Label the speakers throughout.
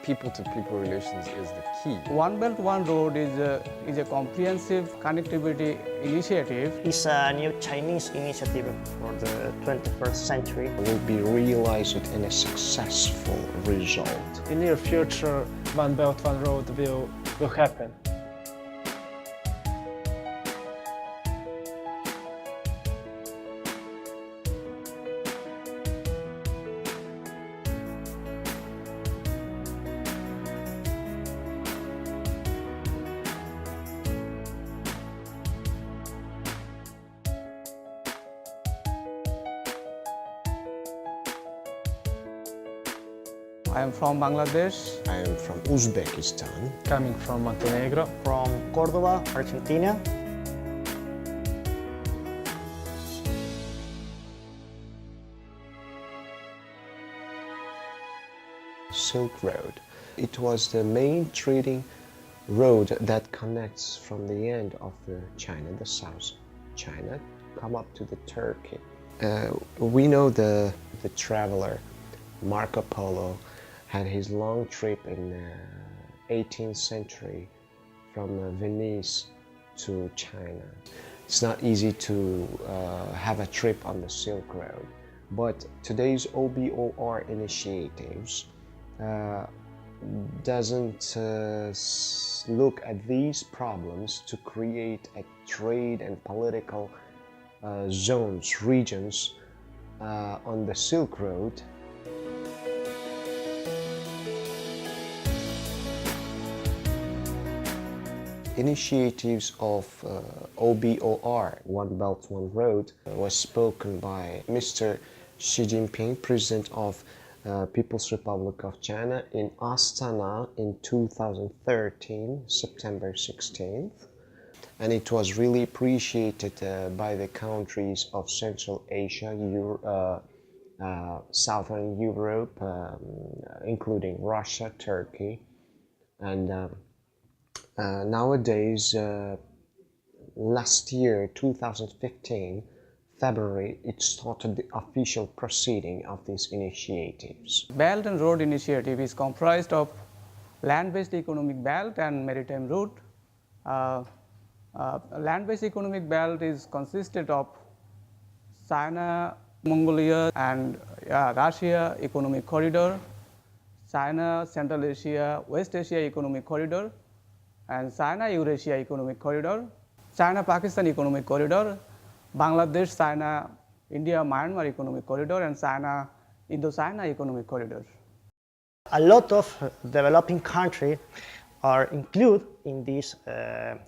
Speaker 1: people-to-people relations is the key.
Speaker 2: One Belt, One Road is a comprehensive connectivity initiative.
Speaker 3: It's a new Chinese initiative for the 21st century.
Speaker 4: Will be realized in a successful result.
Speaker 5: In the near future, One Belt, One Road will happen.
Speaker 2: I am from Bangladesh.
Speaker 4: I am from Uzbekistan.
Speaker 5: Coming from Montenegro.
Speaker 3: From Córdoba, Argentina.
Speaker 4: Silk Road. It was the main trading road that connects from the end of China, the South China, come up to the Turkey. We know the traveler Marco Polo had his long trip in the 18th century from Venice to China. It's not easy to have a trip on the Silk Road, but today's OBOR initiatives doesn't look at these problems to create a trade and political zones, regions on the Silk Road. Initiatives of OBOR, One Belt, One Road, was spoken by Mr. Xi Jinping, President of People's Republic of China in Astana in 2013, September 16th. And it was really appreciated by the countries of Central Asia, Southern Europe, including Russia, Turkey, and nowadays, last year, 2015, February, it started the official proceeding of these initiatives.
Speaker 2: Belt and Road Initiative is comprised of land-based economic belt and maritime route. Land-based economic belt is consisted of China, Mongolia, and Russia Economic Corridor, China, Central Asia, West Asia Economic Corridor, and China-Eurasia Economic Corridor, China-Pakistan Economic Corridor, Bangladesh, China, India, Myanmar Economic Corridor, and China, Indo-China Economic Corridor.
Speaker 3: A lot of developing countries are included in this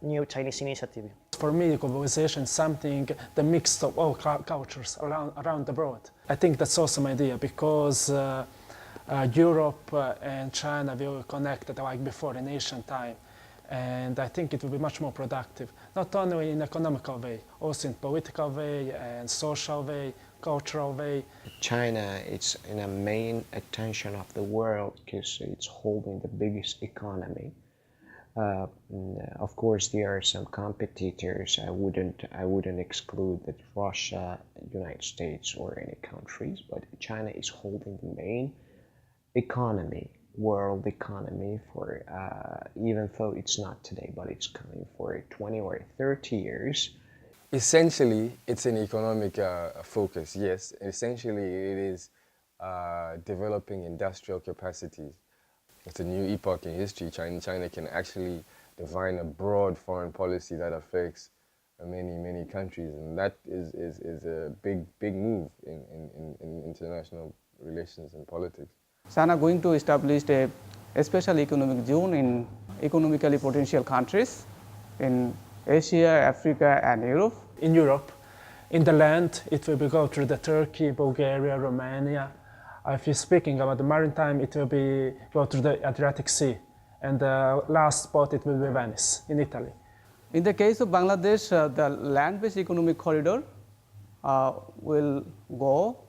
Speaker 3: new Chinese initiative.
Speaker 5: For me, globalization is something that mixed of all cultures around the world. I think that's awesome idea because Europe and China will connect like before in ancient time. And I think it will be much more productive, not only in economical way, also in political way and social way, cultural way.
Speaker 4: China is in a main attention of the world because it's holding the biggest economy. Of course, there are some competitors. I wouldn't exclude that Russia, United States, or any countries, but China is holding the main economy. World economy for even though it's not today, but it's coming for 20 or 30 years.
Speaker 1: Essentially, it's an economic focus, yes. Essentially, it is developing industrial capacities. It's a new epoch in history. China can actually define a broad foreign policy that affects many countries, and that is a big move in international relations and politics.
Speaker 2: China going to establish a special economic zone in economically potential countries in Asia, Africa, and Europe.
Speaker 5: In Europe, in the land, it will go through the Turkey, Bulgaria, Romania. If you're speaking about the maritime, it will go through the Adriatic Sea. And the last spot, it will be Venice, in Italy.
Speaker 2: In the case of Bangladesh, the land-based economic corridor will go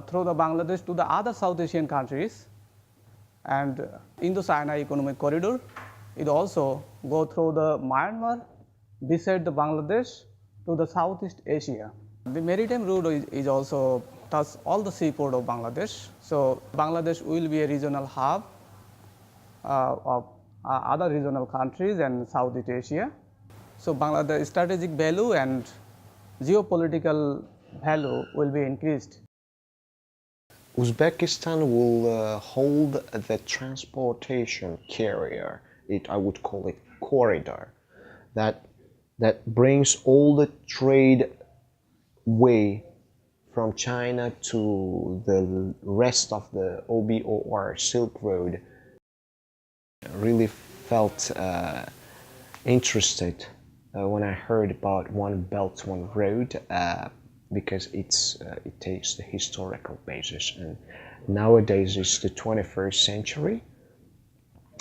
Speaker 2: through the Bangladesh to the other South Asian countries, and Indo-China Economic Corridor, it also go through the Myanmar, beside the Bangladesh, to the Southeast Asia. The maritime route is also touch all the seaport of Bangladesh. So Bangladesh will be a regional hub of other regional countries and Southeast Asia. So Bangladesh's strategic value and geopolitical value will be increased.
Speaker 4: Uzbekistan will hold the transportation carrier, I would call it corridor, that brings all the trade way from China to the rest of the obor Silk Road. Really felt interested when I heard about One Belt, One Road, because it takes the historical basis, and nowadays it's the 21st century.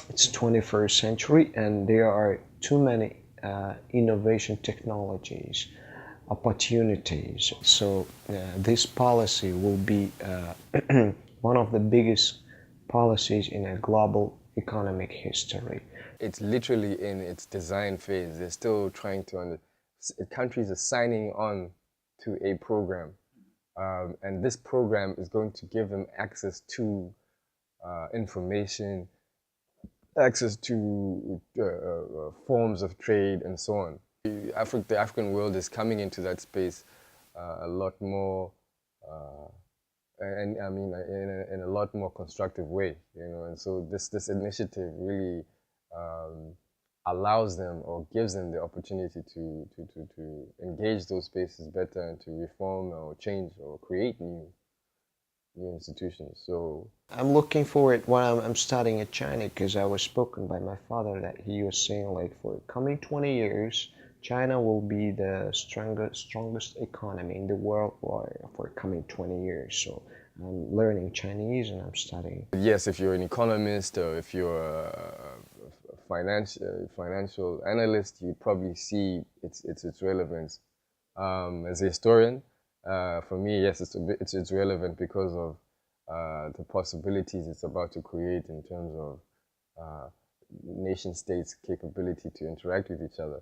Speaker 4: It's 21st century, and there are too many innovation technologies, opportunities. So this policy will be one of the biggest policies in a global economic history.
Speaker 1: It's literally in its design phase. They're still trying to countries are signing on to a program, and this program is going to give them access to information, access to forms of trade, and so on. The African world is coming into that space a lot more, and I mean in a lot more constructive way, you know. And so this initiative really allows them or gives them the opportunity to engage those spaces better and to reform or change or create new institutions. So
Speaker 4: I'm looking forward while I'm studying at China, because I was spoken by my father that he was saying, like, for coming 20 years, China will be the strongest economy in the world for coming 20 years. So I'm learning Chinese and I'm studying.
Speaker 1: Yes, if you're an economist or if you're a financial analyst, you probably see its relevance. As a historian, for me, yes, it's relevant because of the possibilities it's about to create in terms of nation states' capability to interact with each other.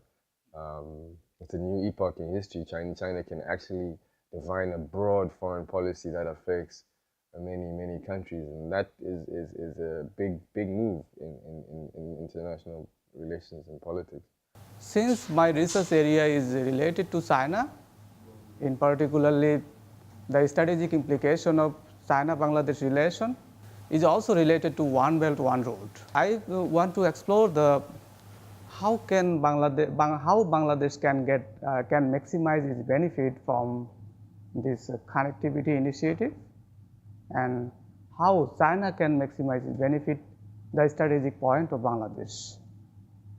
Speaker 1: It's a new epoch in history. China can actually define a broad foreign policy that affects many countries, and that is a big move in international relations and politics.
Speaker 2: Since my research area is related to China, in particularly the strategic implication of China-Bangladesh relation is also related to One Belt, One Road. I want to explore how Bangladesh can maximize its benefit from this connectivity initiative, and how China can maximize its benefit, the strategic point of Bangladesh.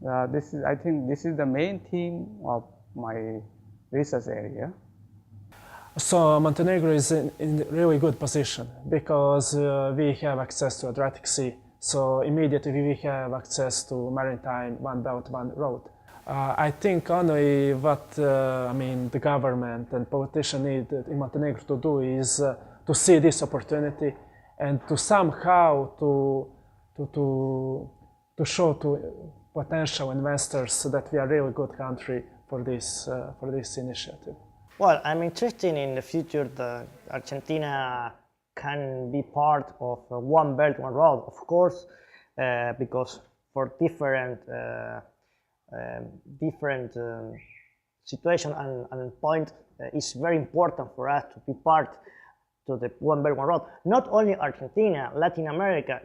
Speaker 2: I think this is the main theme of my research area.
Speaker 5: So Montenegro is in really good position because we have access to Adriatic Sea. So immediately we have access to maritime One Belt, One Road. I think only what the government and politicians need in Montenegro to do is to see this opportunity and to somehow to show to potential investors that we are a really good country for this initiative.
Speaker 3: Well, I'm interested in the future that Argentina can be part of One Belt, One Road, of course, because for different situation and point, it's very important for us to be part to the One Belt, One Road. Not only Argentina, Latin America,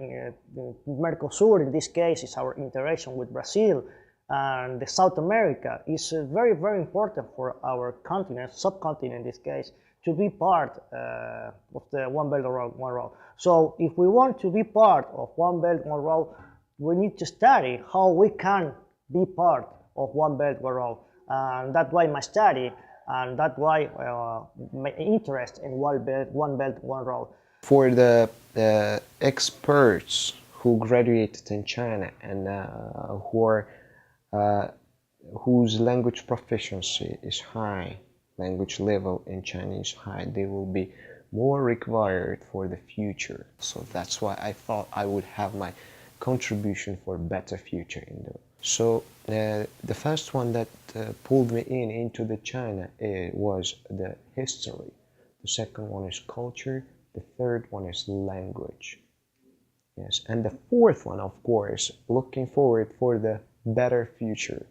Speaker 3: Mercosur in this case is our interaction with Brazil, and the South America is very important for our continent, subcontinent in this case, to be part of the One Belt, One Road. So if we want to be part of One Belt, One Road, we need to study how we can be part of One Belt, One Road. And that's why my study, and that's why my interest in One Belt, One Road.
Speaker 4: For the experts who graduated in China and whose language proficiency is high, language level in Chinese high, they will be more required for the future. So that's why I thought I would have my contribution for a better future in there. So the first one that pulled me into the China was the history. The second one is culture. The third one is language. Yes, and the fourth one, of course, looking forward for the better future.